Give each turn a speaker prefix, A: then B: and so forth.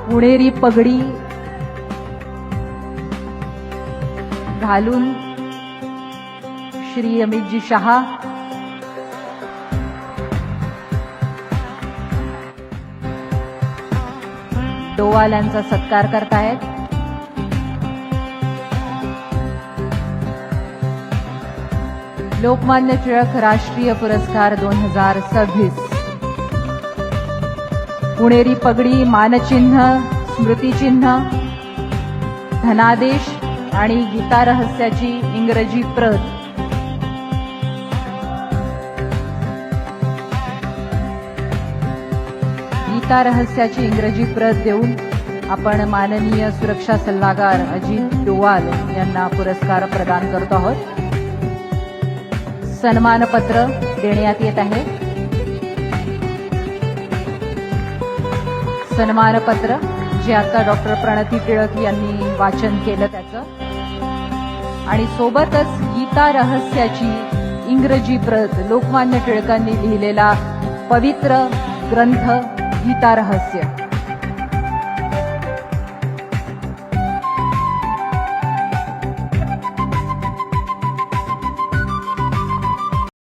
A: पुणेरी पगडी घालून श्री अमितजी शहा डोवाल यांचा सत्कार करतायत. लोकमान्य टिळक राष्ट्रीय पुरस्कार 2026 पुणेरी पगडी, मानचिन्ह, स्मृतिचिन्ह, धनादेश आणि गीता रहस्याची इंग्रजी प्रत गीता रहस्याची इंग्रजी प्रत देऊन आपण माननीय सुरक्षा सल्लागार अजित डोवाल यांना पुरस्कार प्रदान करतो आहोत. सन्मानपत्र देण्यात येत आहे. सन्मानपत्र जे आता डॉक्टर प्रणती टिळक यांनी वाचन केलं त्याचं, आणि सोबतच गीता रहस्याची इंग्रजी प्रत, लोकमान्य टिळकांनी लिहिलेला पवित्र ग्रंथ गीता रहस्य.